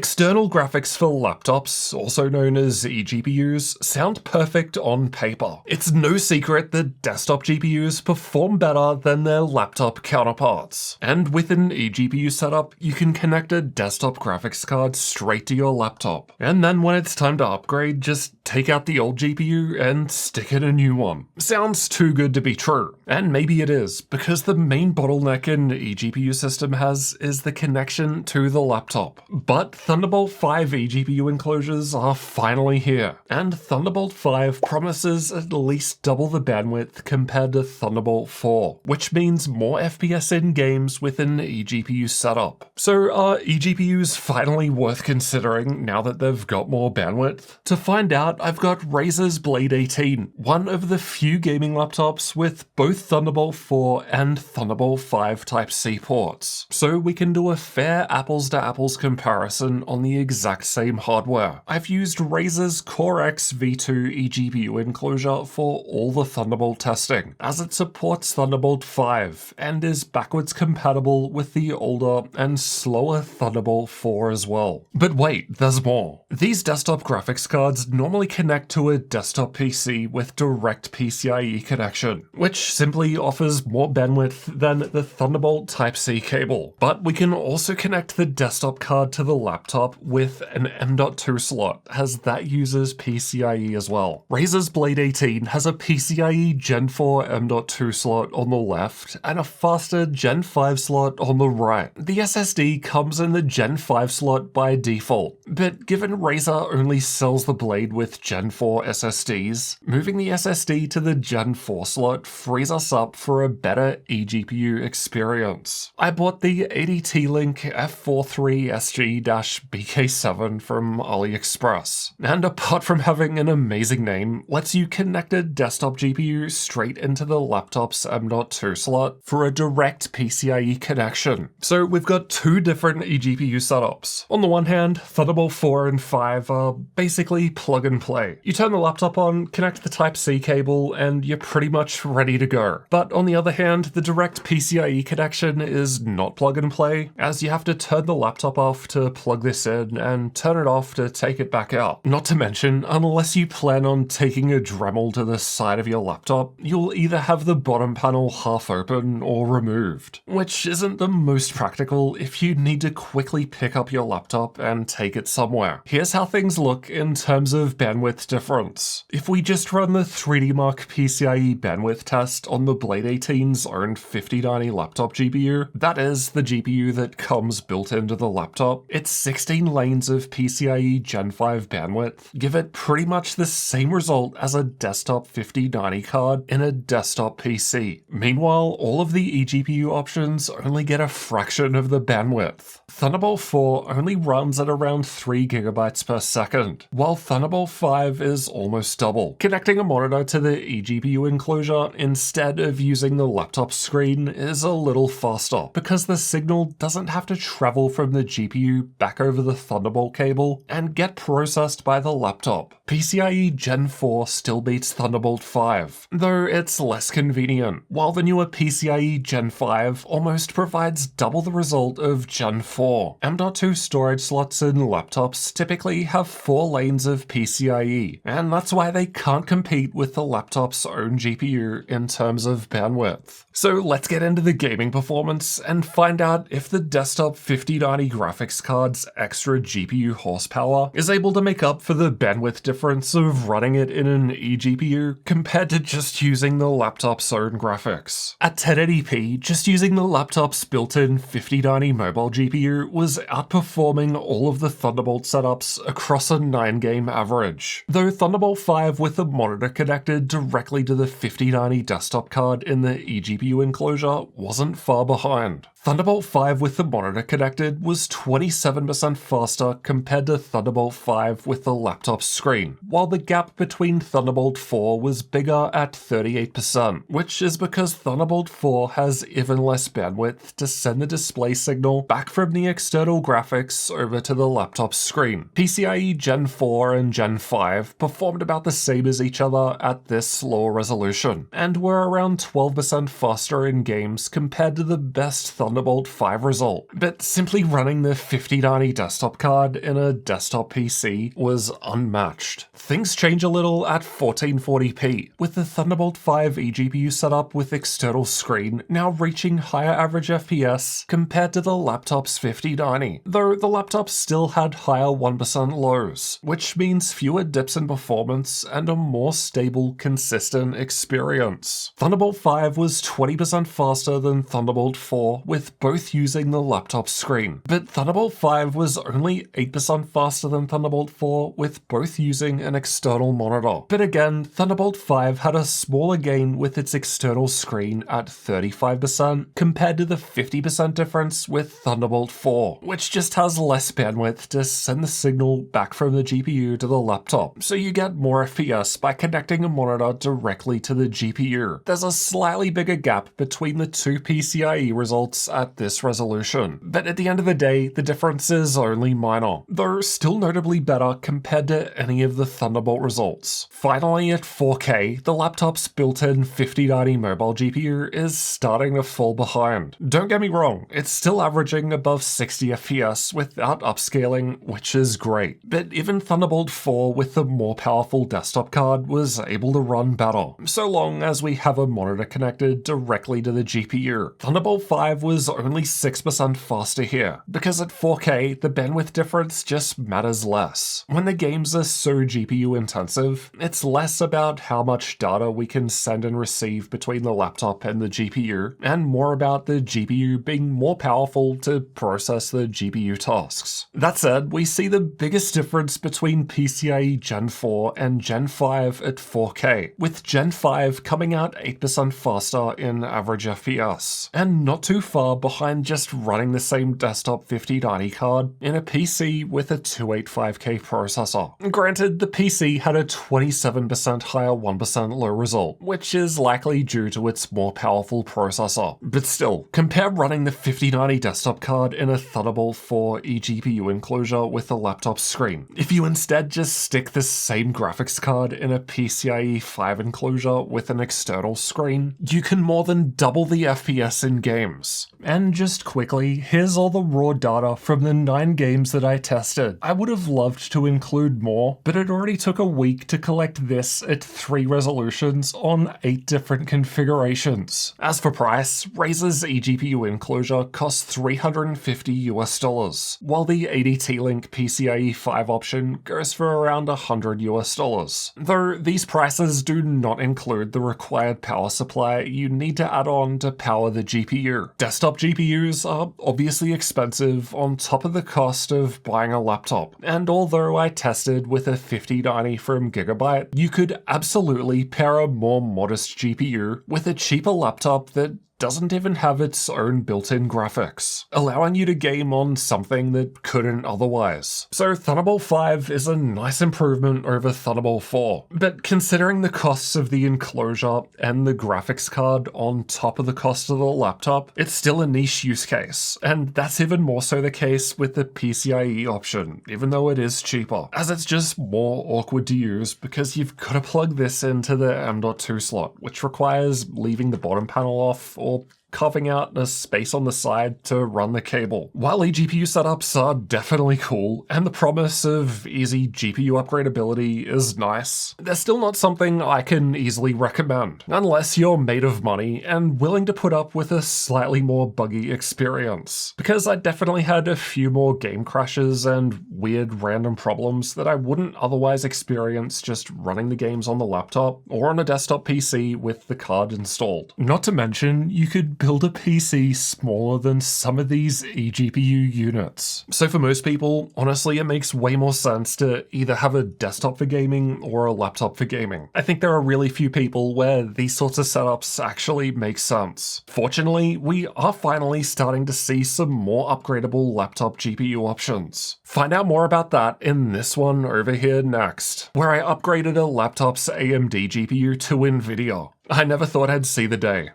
External graphics for laptops, also known as eGPUs, sound perfect on paper. It's no secret that desktop GPUs perform better than their laptop counterparts. And with an eGPU setup, you can connect a desktop graphics card straight to your laptop. And then when it's time to upgrade, just take out the old GPU and stick in a new one. Sounds too good to be true. And maybe it is, because the main bottleneck an eGPU system has is the connection to the laptop. But Thunderbolt 5 eGPU enclosures are finally here, and Thunderbolt 5 promises at least double the bandwidth compared to Thunderbolt 4, which means more FPS in games with an eGPU setup. So are eGPUs finally worth considering now that they've got more bandwidth? To find out, I've got Razer's Blade 18, one of the few gaming laptops with both Thunderbolt 4 and Thunderbolt 5 Type-C ports, so we can do a fair apples-to-apples comparison on the exact same hardware. I've used Razer's Core X V2 eGPU enclosure for all the Thunderbolt testing, as it supports Thunderbolt 5 and is backwards compatible with the older and slower Thunderbolt 4 as well. But wait, there's more. These desktop graphics cards normally connect to a desktop PC with direct PCIe connection, which simply offers more bandwidth than the Thunderbolt Type-C cable. But we can also connect the desktop card to the laptop with an M.2 slot, as that uses PCIe as well. Razer's Blade 18 has a PCIe Gen 4 M.2 slot on the left and a faster Gen 5 slot on the right. The SSD comes in the Gen 5 slot by default, but given Razer only sells the Blade with Gen 4 SSDs, moving the SSD to the Gen 4 slot frees us up for a better eGPU experience. I bought the ADT-Link F43SG-BK7 from AliExpress, and apart from having an amazing name, lets you connect a desktop GPU straight into the laptop's M.2 slot for a direct PCIe connection. So we've got two different eGPU setups. On the one hand, Thunderbolt 4 and 5 are basically plug and play. You turn the laptop on, connect the Type-C cable, and you're pretty much ready to go. But on the other hand, the direct PCIe connection is not plug and play, as you have to turn the laptop off to plug this in and turn it off to take it back out. Not to mention, unless you plan on taking a Dremel to the side of your laptop, you'll either have the bottom panel half open or removed, which isn't the most practical if you need to quickly pick up your laptop and take it somewhere. Here's how things look in terms of bandwidth difference. If we just run the 3D Mark PCIe bandwidth test on the Blade 18's own 5090 laptop GPU, that is the GPU that comes built into the laptop, its 16 lanes of PCIe Gen 5 bandwidth give it pretty much the same result as a desktop 5090 card in a desktop PC. Meanwhile, all of the eGPU options only get a fraction of the bandwidth. Thunderbolt 4 only runs at around 3 GB per second, while Thunderbolt 5 is almost double. Connecting a monitor to the eGPU enclosure instead of using the laptop screen is a little faster, because the signal doesn't have to travel from the GPU back over the Thunderbolt cable and get processed by the laptop. PCIe Gen 4 still beats Thunderbolt 5, though it's less convenient, while the newer PCIe Gen 5 almost provides double the result of Gen 4. M.2 storage slots in laptops typically have 4 lanes of PCIe, and that's why they can't compete with the laptop's own GPU in terms of bandwidth. So let's get into the gaming performance and find out if the desktop 5090 graphics card's extra GPU horsepower is able to make up for the bandwidth difference of running it in an eGPU compared to just using the laptop's own graphics. At 1080p, just using the laptop's built-in 5090 mobile GPU was outperforming all of the Thunderbolt setups across a 9-game average, though Thunderbolt 5 with the monitor connected directly to the 5090 desktop card in the eGPU enclosure wasn't far behind. Thunderbolt 5 with the monitor connected was 27% faster compared to Thunderbolt 5 with the laptop screen, while the gap between Thunderbolt 4 was bigger at 38%, which is because Thunderbolt 4 has even less bandwidth to send the display signal back from the external graphics over to the laptop screen. PCIe Gen 4 and Gen 5 performed about the same as each other at this lower resolution, and were around 12% faster in games compared to the best Thunderbolt Thunderbolt 5 result, but simply running the 5090 desktop card in a desktop PC was unmatched. Things change a little at 1440p, with the Thunderbolt 5 eGPU setup with external screen now reaching higher average FPS compared to the laptop's 5090, though the laptop still had higher 1% lows, which means fewer dips in performance and a more stable, consistent experience. Thunderbolt 5 was 20% faster than Thunderbolt 4, with both using the laptop screen, but Thunderbolt 5 was only 8% faster than Thunderbolt 4, with both using an external monitor. But again, Thunderbolt 5 had a smaller gain with its external screen at 35% compared to the 50% difference with Thunderbolt 4, which just has less bandwidth to send the signal back from the GPU to the laptop, so you get more FPS by connecting a monitor directly to the GPU. There's a slightly bigger gap between the two PCIe results at this resolution, but at the end of the day, the difference is only minor, though still notably better compared to any of the Thunderbolt results. Finally, at 4K, the laptop's built-in 5090 mobile GPU is starting to fall behind. Don't get me wrong, it's still averaging above 60 FPS without upscaling, which is great, but even Thunderbolt 4 with the more powerful desktop card was able to run better, so long as we have a monitor connected directly to the GPU. Thunderbolt 5 was only 6% faster here, because at 4K, the bandwidth difference just matters less. When the games are so GPU intensive, it's less about how much data we can send and receive between the laptop and the GPU, and more about the GPU being more powerful to process the GPU tasks. That said, we see the biggest difference between PCIe Gen 4 and Gen 5 at 4K, with Gen 5 coming out 8% faster in average FPS, and not too far behind just running the same desktop 5090 card in a PC with a 285K processor. Granted, the PC had a 27% higher 1% low result, which is likely due to its more powerful processor. But still, compare running the 5090 desktop card in a Thunderbolt 4 eGPU enclosure with a laptop screen. If you instead just stick the same graphics card in a PCIe 5 enclosure with an external screen, you can more than double the FPS in games. And just quickly, here's all the raw data from the 9 games that I tested. I would have loved to include more, but it already took a week to collect this at 3 resolutions on 8 different configurations. As for price, Razer's eGPU enclosure costs $350 while the ADT-Link PCIe 5 option goes for around $100 though these prices do not include the required power supply you need to add on to power the GPU. Desktop GPUs are obviously expensive on top of the cost of buying a laptop, and although I tested with a 5090 from Gigabyte, you could absolutely pair a more modest GPU with a cheaper laptop that doesn't even have its own built-in graphics, allowing you to game on something that couldn't otherwise. So Thunderbolt 5 is a nice improvement over Thunderbolt 4, but considering the costs of the enclosure and the graphics card on top of the cost of the laptop, it's still a niche use case, and that's even more so the case with the PCIe option, even though it is cheaper, as it's just more awkward to use because you've got to plug this into the M.2 slot, which requires leaving the bottom panel off or carving out a space on the side to run the cable. While eGPU setups are definitely cool, and the promise of easy GPU upgradability is nice, they're still not something I can easily recommend, unless you're made of money and willing to put up with a slightly more buggy experience. Because I definitely had a few more game crashes and weird random problems that I wouldn't otherwise experience just running the games on the laptop or on a desktop PC with the card installed. Not to mention, you could build a PC smaller than some of these eGPU units. So for most people, honestly, it makes way more sense to either have a desktop for gaming or a laptop for gaming. I think there are really few people where these sorts of setups actually make sense. Fortunately, we are finally starting to see some more upgradable laptop GPU options. Find out more about that in this one over here next, where I upgraded a laptop's AMD GPU to NVIDIA. I never thought I'd see the day.